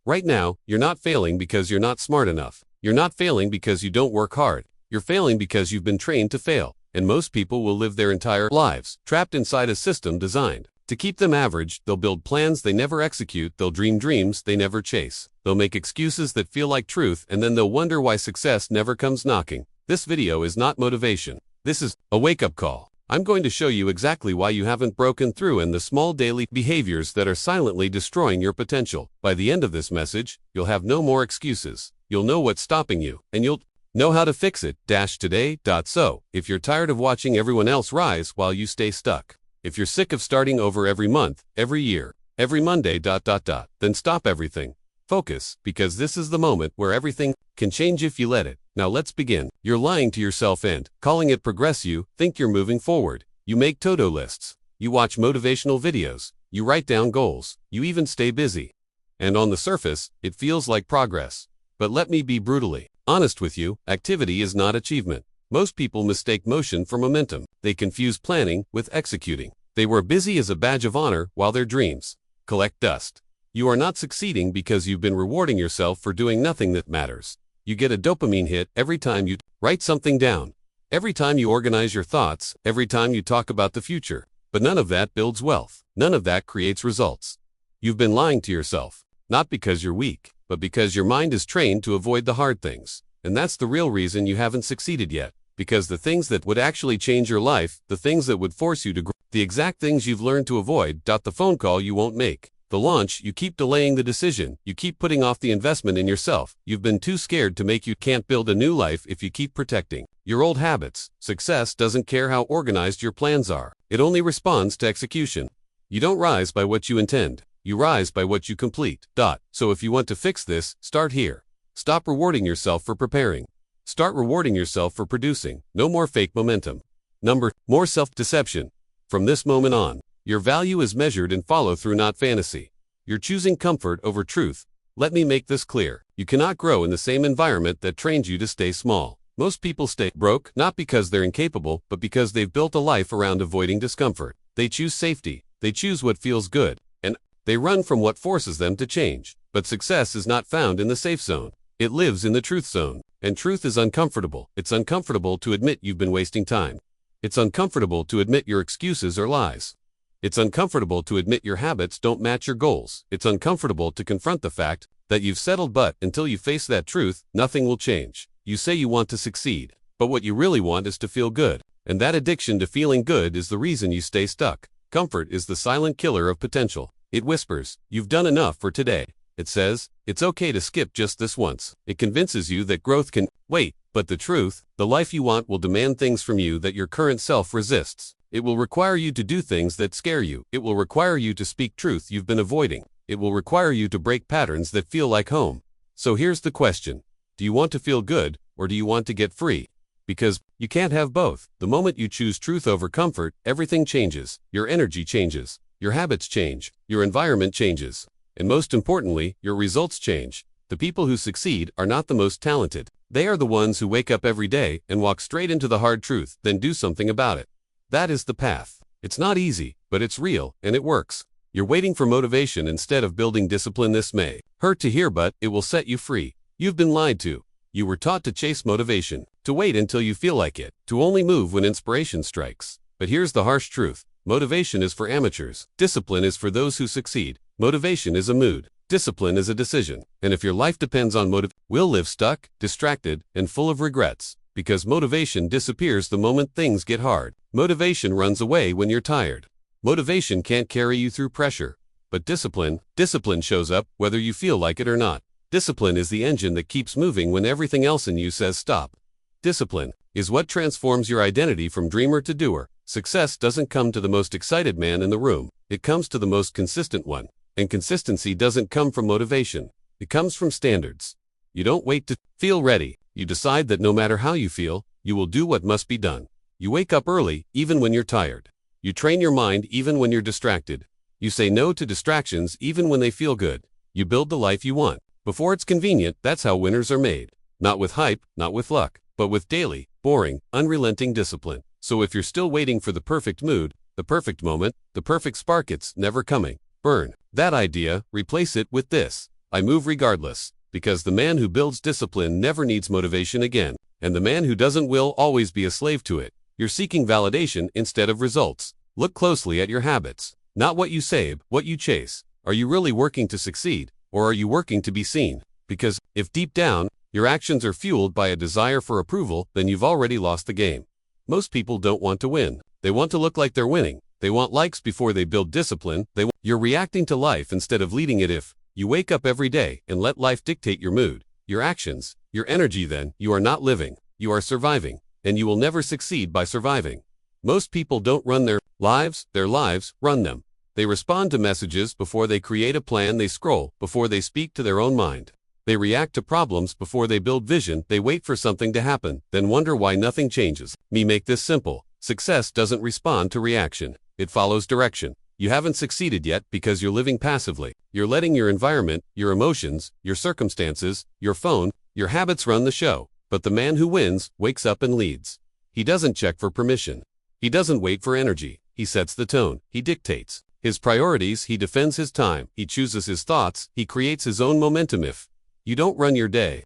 Right now, you're not failing because you're not smart enough. You're not failing because you don't work hard. You're failing because you've been trained to fail. And most people will live their entire lives trapped inside a system designed to keep them average. They'll build plans they never execute. They'll dream dreams they never chase. They'll make excuses that feel like truth, and then they'll wonder why success never comes knocking. This video is not motivation. This is a wake-up call. I'm going to show you exactly why you haven't broken through and the small daily behaviors that are silently destroying your potential. By the end of this message, you'll have no more excuses. You'll know what's stopping you, and you'll know how to fix it. Today. So, if you're tired of watching everyone else rise while you stay stuck, if you're sick of starting over every month, every year, every Monday, then stop everything. Focus, because this is the moment where everything can change if you let it. Now let's begin. You're lying to yourself and calling it progress. You think you're moving forward. You make to-do lists. You watch motivational videos. You write down goals. You even stay busy. And on the surface, it feels like progress. But let me be brutally honest with you, activity is not achievement. Most people mistake motion for momentum. They confuse planning with executing. They wear busy as a badge of honor while their dreams collect dust. You are not succeeding because you've been rewarding yourself for doing nothing that matters. You get a dopamine hit every time you write something down, every time you organize your thoughts, every time you talk about the future. But none of that builds wealth. None of that creates results. You've been lying to yourself, not because you're weak, but because your mind is trained to avoid the hard things. And that's the real reason you haven't succeeded yet. Because the things that would actually change your life, the things that would force you to grow, the exact things you've learned to avoid, the phone call you won't make, the launch, you keep delaying the decision, you keep putting off the investment in yourself, you've been too scared to make. You can't build a new life if you keep protecting your old habits. Success doesn't care how organized your plans are. It only responds to execution. You don't rise by what you intend. You rise by what you complete. So if you want to fix this, start here. Stop rewarding yourself for preparing. Start rewarding yourself for producing. No more fake momentum. More self-deception. From this moment on, your value is measured in follow-through, not fantasy. You're choosing comfort over truth. Let me make this clear. You cannot grow in the same environment that trains you to stay small. Most people stay broke, not because they're incapable, but because they've built a life around avoiding discomfort. They choose safety. They choose what feels good. And they run from what forces them to change. But success is not found in the safe zone. It lives in the truth zone. And truth is uncomfortable. It's uncomfortable to admit you've been wasting time. It's uncomfortable to admit your excuses are lies. It's uncomfortable to admit your habits don't match your goals. It's uncomfortable to confront the fact that you've settled, but until you face that truth, nothing will change. You say you want to succeed, but what you really want is to feel good. And that addiction to feeling good is the reason you stay stuck. Comfort is the silent killer of potential. It whispers, "You've done enough for today." It says, "It's okay to skip just this once." It convinces you that growth can wait. But the truth, the life you want, will demand things from you that your current self resists. It will require you to do things that scare you. It will require you to speak truth you've been avoiding. It will require you to break patterns that feel like home. So here's the question. Do you want to feel good, or do you want to get free? Because you can't have both. The moment you choose truth over comfort, everything changes. Your energy changes. Your habits change. Your environment changes. And most importantly, your results change. The people who succeed are not the most talented. They are the ones who wake up every day and walk straight into the hard truth, then do something about it. That is the path. It's not easy, but it's real, and it works. You're waiting for motivation instead of building discipline. This may hurt to hear, but it will set you free. You've been lied to. You were taught to chase motivation, to wait until you feel like it, to only move when inspiration strikes. But here's the harsh truth. Motivation is for amateurs. Discipline is for those who succeed. Motivation is a mood. Discipline is a decision. And if your life depends on will live stuck, distracted, and full of regrets. Because motivation disappears the moment things get hard. Motivation runs away when you're tired. Motivation can't carry you through pressure. But discipline shows up whether you feel like it or not. Discipline is the engine that keeps moving when everything else in you says stop. Discipline is what transforms your identity from dreamer to doer. Success doesn't come to the most excited man in the room. It comes to the most consistent one. And consistency doesn't come from motivation. It comes from standards. You don't wait to feel ready. You decide that no matter how you feel, you will do what must be done. You wake up early, even when you're tired. You train your mind even when you're distracted. You say no to distractions even when they feel good. You build the life you want. Before it's convenient. That's how winners are made. Not with hype, not with luck, but with daily, boring, unrelenting discipline. So if you're still waiting for the perfect mood, the perfect moment, the perfect spark, it's never coming. Burn that idea, replace it with this. I move regardless, because the man who builds discipline never needs motivation again, and the man who doesn't will always be a slave to it. You're seeking validation instead of results. Look closely at your habits. Not what you say, but what you chase. Are you really working to succeed, or are you working to be seen? Because, if deep down, your actions are fueled by a desire for approval, then you've already lost the game. Most people don't want to win. They want to look like they're winning. They want likes before they build discipline. You're reacting to life instead of leading it. If you wake up every day and let life dictate your mood, your actions, your energy, then you are not living, you are surviving, and you will never succeed by surviving. Most people don't run their lives run them. They respond to messages before they create a plan. They scroll before they speak to their own mind. They react to problems before they build vision. They wait for something to happen, then wonder why nothing changes. Make this simple. Success doesn't respond to reaction. It follows direction. You haven't succeeded yet because you're living passively. You're letting your environment, your emotions, your circumstances, your phone, your habits run the show. But the man who wins wakes up and leads. He doesn't check for permission. He doesn't wait for energy. He sets the tone. He dictates his priorities. He defends his time. He chooses his thoughts. He creates his own momentum. If you don't run your day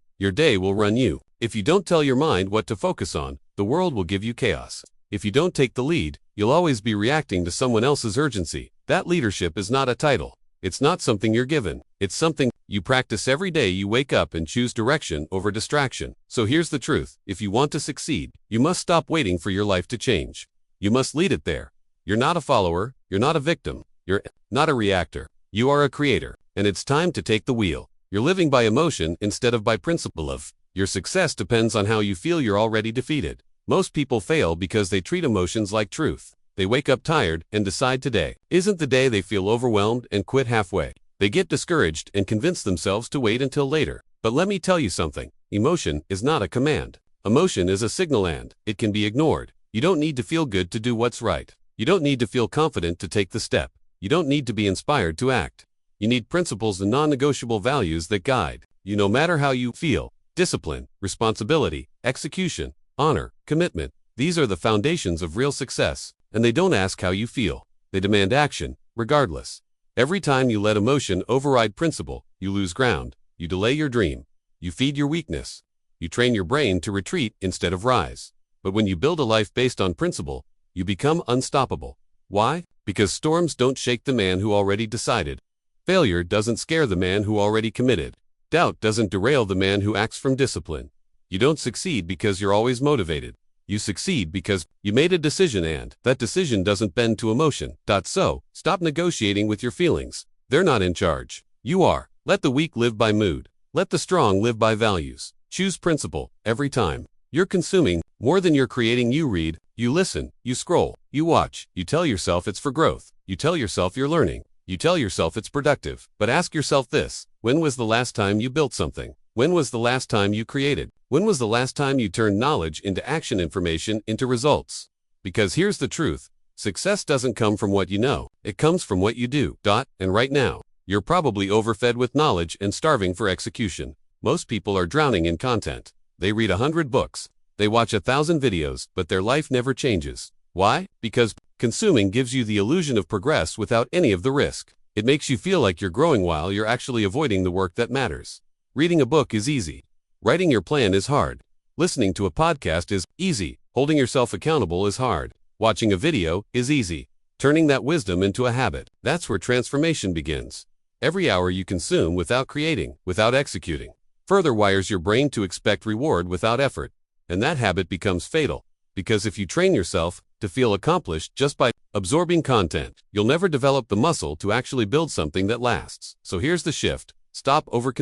will run you. If you don't tell your mind what to focus on, the world will give you chaos. If you don't take the lead, you'll always be reacting to someone else's urgency. That leadership is not a title. It's not something you're given. It's something you practice every day. You wake up and choose direction over distraction. So here's the truth. If you want to succeed, you must stop waiting for your life to change. You must lead it there. You're not a follower. You're not a victim. You're not a reactor. You are a creator. And it's time to take the wheel. You're living by emotion instead of by principle. Of your success depends on how you feel. You're already defeated. Most people fail because they treat emotions like truth. They wake up tired and decide today isn't the day. They feel overwhelmed and quit halfway. They get discouraged and convince themselves to wait until later. But let me tell you something. Emotion is not a command. Emotion is a signal and it can be ignored. You don't need to feel good to do what's right. You don't need to feel confident to take the step. You don't need to be inspired to act. You need principles and non-negotiable values that guide you no matter how you feel. Discipline, responsibility, execution, honor, commitment. These are the foundations of real success, and they don't ask how you feel. They demand action, regardless. Every time you let emotion override principle, you lose ground. You delay your dream. You feed your weakness. You train your brain to retreat instead of rise. But when you build a life based on principle, you become unstoppable. Why? Because storms don't shake the man who already decided. Failure doesn't scare the man who already committed. Doubt doesn't derail the man who acts from discipline. You don't succeed because you're always motivated. You succeed because you made a decision, and that decision doesn't bend to emotion. So, stop negotiating with your feelings. They're not in charge. You are. Let the weak live by mood. Let the strong live by values. Choose principle every time. You're consuming more than you're creating. You read, you listen, you scroll, you watch. You tell yourself it's for growth. You tell yourself you're learning. You tell yourself it's productive. But ask yourself this: when was the last time you built something? When was the last time you created? When was the last time you turned knowledge into action, information into results? Because here's the truth. Success doesn't come from what you know. It comes from what you do. And right now, you're probably overfed with knowledge and starving for execution. Most people are drowning in content. They read 100 books. They watch 1,000 videos, but their life never changes. Why? Because consuming gives you the illusion of progress without any of the risk. It makes you feel like you're growing while you're actually avoiding the work that matters. Reading a book is easy. Writing your plan is hard. Listening to a podcast is easy. Holding yourself accountable is hard. Watching a video is easy. Turning that wisdom into a habit, that's where transformation begins. Every hour you consume without creating, without executing, further wires your brain to expect reward without effort. And that habit becomes fatal. Because if you train yourself to feel accomplished just by absorbing content, you'll never develop the muscle to actually build something that lasts. So here's the shift. Start over.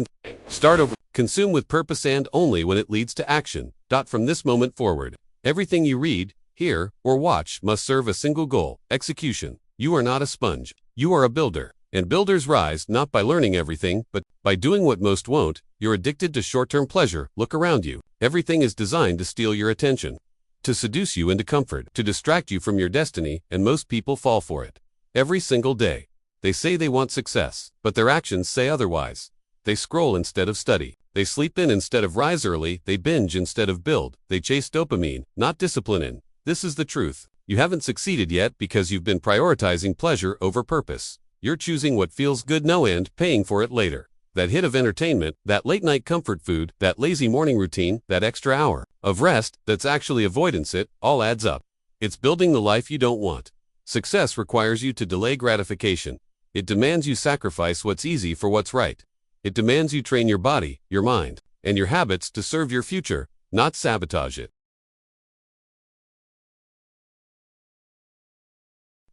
Consume with purpose and only when it leads to action. From this moment forward, everything you read, hear, or watch must serve a single goal: execution. You are not a sponge. You are a builder. And builders rise not by learning everything, but by doing what most won't. You're addicted to short-term pleasure. Look around you. Everything is designed to steal your attention, to seduce you into comfort, to distract you from your destiny, and most people fall for it. Every single day. They say they want success, but their actions say otherwise. They scroll instead of study. They sleep in instead of rise early. They binge instead of build. They chase dopamine, not discipline. This is the truth. You haven't succeeded yet because you've been prioritizing pleasure over purpose. You're choosing what feels good now and paying for it later. that hit of entertainment, that late-night comfort food, that lazy morning routine, that extra hour of rest that's actually avoidance, it all adds up. It's building the life you don't want. Success requires you to delay gratification. It demands you sacrifice what's easy for what's right. It demands you train your body, your mind, and your habits to serve your future, not sabotage it.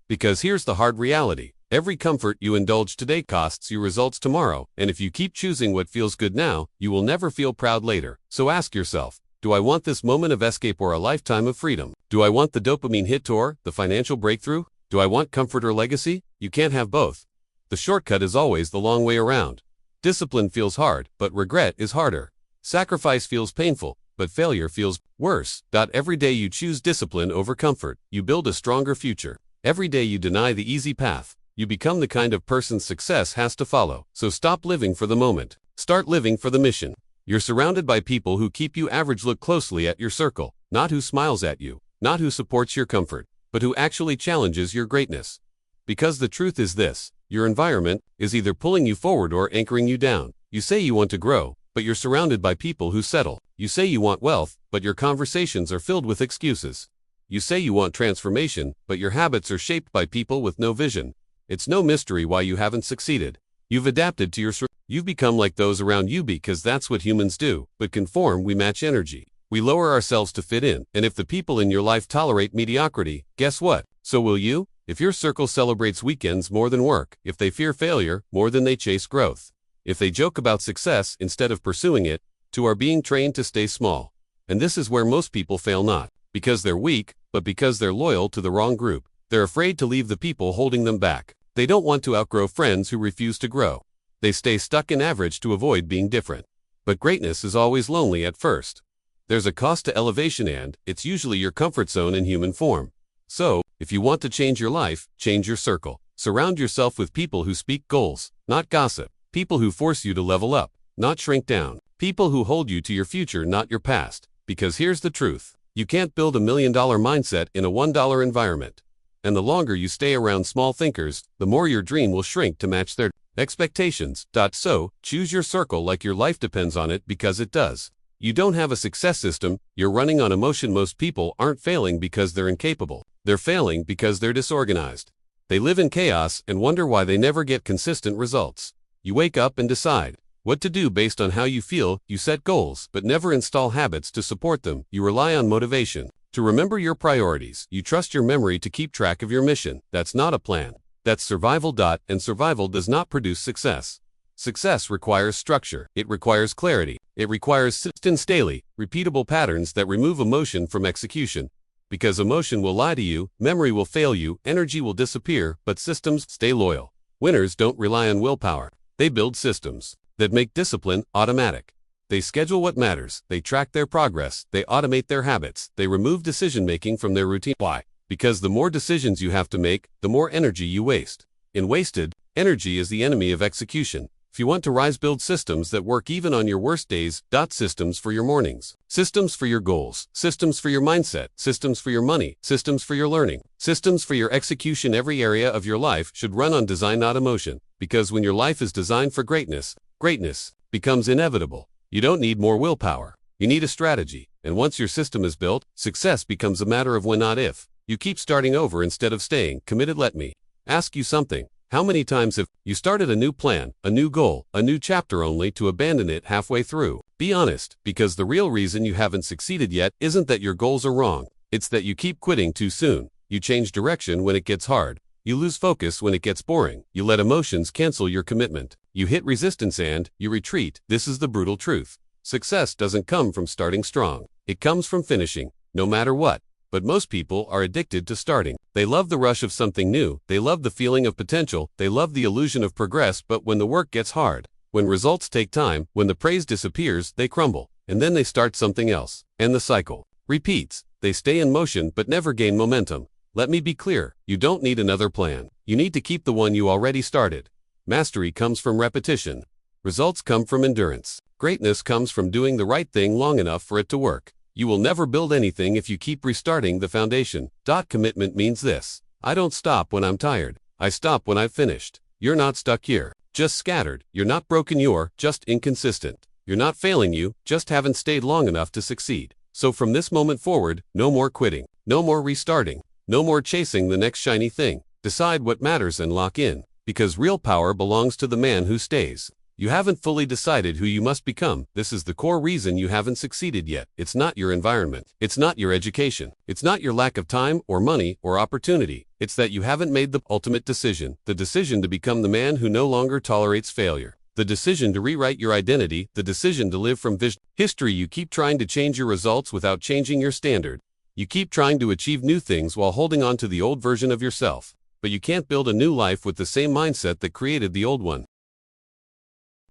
Because here's the hard reality. Every comfort you indulge today costs you results tomorrow, and if you keep choosing what feels good now, you will never feel proud later. So ask yourself, do I want this moment of escape or a lifetime of freedom? Do I want the dopamine hit or the financial breakthrough? Do I want comfort or legacy? You can't have both. The shortcut is always the long way around. Discipline feels hard, but regret is harder. Sacrifice feels painful, but failure feels worse. Every day you choose discipline over comfort, you build a stronger future. Every day you deny the easy path, you become the kind of person success has to follow. So stop living for the moment. Start living for the mission. You're surrounded by people who keep you average. Look closely at your circle, not who smiles at you, not who supports your comfort, but who actually challenges your greatness. Because the truth is this, your environment is either pulling you forward or anchoring you down. You say you want to grow, but you're surrounded by people who settle. You say you want wealth, but your conversations are filled with excuses. You say you want transformation, but your habits are shaped by people with no vision. It's no mystery why you haven't succeeded. You've adapted to you've become like those around you because that's what humans do. But conform, we match energy. We lower ourselves to fit in, and if the people in your life tolerate mediocrity, guess what? So will you? If your circle celebrates weekends more than work, if they fear failure more than they chase growth, if they joke about success instead of pursuing it, two are being trained to stay small. And this is where most people fail, not because they're weak, but because they're loyal to the wrong group. They're afraid to leave the people holding them back. They don't want to outgrow friends who refuse to grow. They stay stuck in average to avoid being different. But greatness is always lonely at first. There's a cost to elevation, and it's usually your comfort zone in human form. So, if you want to change your life, change your circle. Surround yourself with people who speak goals, not gossip. People who force you to level up, not shrink down. People who hold you to your future, not your past. Because here's the truth. You can't build $1 million mindset in a $1 environment. And the longer you stay around small thinkers, the more your dream will shrink to match their expectations. So, choose your circle like your life depends on it, because it does. You don't have a success system, you're running on emotion. Most people aren't failing because they're incapable. They're failing because they're disorganized. They live in chaos and wonder why they never get consistent results. You wake up and decide what to do based on how you feel. You set goals, but never install habits to support them. You rely on motivation to remember your priorities. You trust your memory to keep track of your mission. That's not a plan. That's survival. And survival does not produce success. Success requires structure. It requires clarity. It requires daily, repeatable patterns that remove emotion from execution. Because emotion will lie to you, memory will fail you, energy will disappear, but systems stay loyal. Winners don't rely on willpower. They build systems that make discipline automatic. They schedule what matters, they track their progress, they automate their habits, they remove decision-making from their routine. Why? Because the more decisions you have to make, the more energy you waste. And wasted energy is the enemy of execution. If you want to rise, build systems that work even on your worst days. Systems for your mornings, systems for your goals, systems for your mindset, systems for your money, systems for your learning, systems for your execution. Every area of your life should run on design, not emotion. Because when your life is designed for greatness, greatness becomes inevitable. You don't need more willpower. You need a strategy. And once your system is built, success becomes a matter of when, not if. You keep starting over instead of staying committed. Let me ask you something. How many times have you started a new plan, a new goal, a new chapter only to abandon it halfway through? Be honest, because the real reason you haven't succeeded yet isn't that your goals are wrong. It's that you keep quitting too soon. You change direction when it gets hard. You lose focus when it gets boring. You let emotions cancel your commitment. You hit resistance and you retreat. This is the brutal truth. Success doesn't come from starting strong. It comes from finishing, no matter what. But most people are addicted to starting. They love the rush of something new. They love the feeling of potential. They love the illusion of progress. But when the work gets hard, when results take time, when the praise disappears, they crumble. And then they start something else. And the cycle repeats. They stay in motion but never gain momentum. Let me be clear. You don't need another plan. You need to keep the one you already started. Mastery comes from repetition. Results come from endurance. Greatness comes from doing the right thing long enough for it to work. You will never build anything if you keep restarting the foundation. Commitment means this. I don't stop when I'm tired. I stop when I've finished. You're not stuck here. just scattered. You're not broken, you're just inconsistent. You're not failing, you just haven't stayed long enough to succeed. So from this moment forward, no more quitting, no more restarting, no more chasing the next shiny thing. Decide what matters and lock in, because real power belongs to the man who stays. You haven't fully decided who you must become. This is the core reason you haven't succeeded yet. It's not your environment. It's not your education. It's not your lack of time or money or opportunity. It's that you haven't made the ultimate decision, the decision to become the man who no longer tolerates failure. The decision to rewrite your identity, the decision to live from vision. History. You keep trying to change your results without changing your standard. You keep trying to achieve new things while holding on to the old version of yourself. But you can't build a new life with the same mindset that created the old one.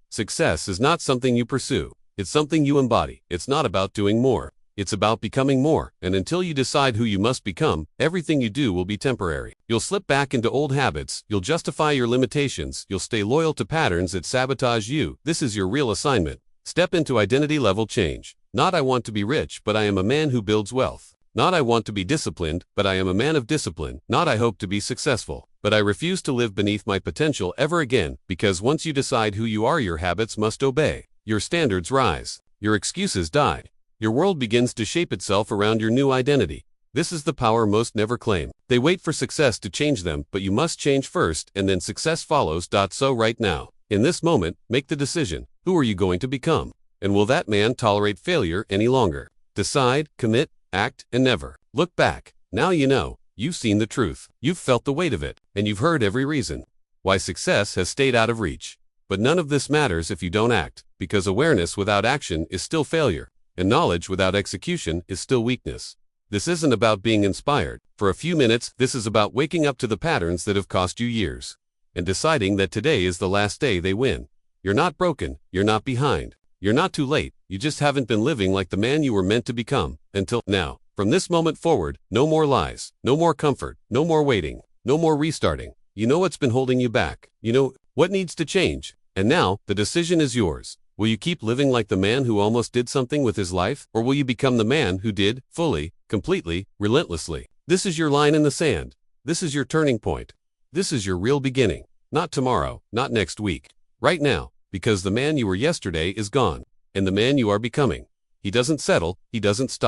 Success is not something you pursue. It's something you embody. It's not about doing more. It's about becoming more. And until you decide who you must become, everything you do will be temporary. You'll slip back into old habits. You'll justify your limitations. You'll stay loyal to patterns that sabotage you. This is your real assignment. Step into identity level change. Not I want to be rich, but I am a man who builds wealth. Not I want to be disciplined, but I am a man of discipline. Not I hope to be successful, but I refuse to live beneath my potential ever again, because once you decide who you are, your habits must obey. Your standards rise. Your excuses die. Your world begins to shape itself around your new identity. This is the power most never claim. They wait for success to change them, but you must change first, and then success follows. So right now, in this moment, make the decision. Who are you going to become? And will that man tolerate failure any longer? Decide, commit, act, and never look back. Now you know. You've seen the truth. You've felt the weight of it. And you've heard every reason why success has stayed out of reach. But none of this matters if you don't act, because awareness without action is still failure, and knowledge without execution is still weakness. This isn't about being inspired. For a few minutes, this is about waking up to the patterns that have cost you years, and deciding that today is the last day they win. You're not broken. You're not behind. You're not too late. You just haven't been living like the man you were meant to become until now. From this moment forward, no more lies, no more comfort, no more waiting, no more restarting. You know what's been holding you back. You know what needs to change. And now, the decision is yours. Will you keep living like the man who almost did something with his life? Or will you become the man who did, fully, completely, relentlessly? This is your line in the sand. This is your turning point. This is your real beginning. Not tomorrow, not next week. Right now, because the man you were yesterday is gone. And the man you are becoming, he doesn't settle, he doesn't stop.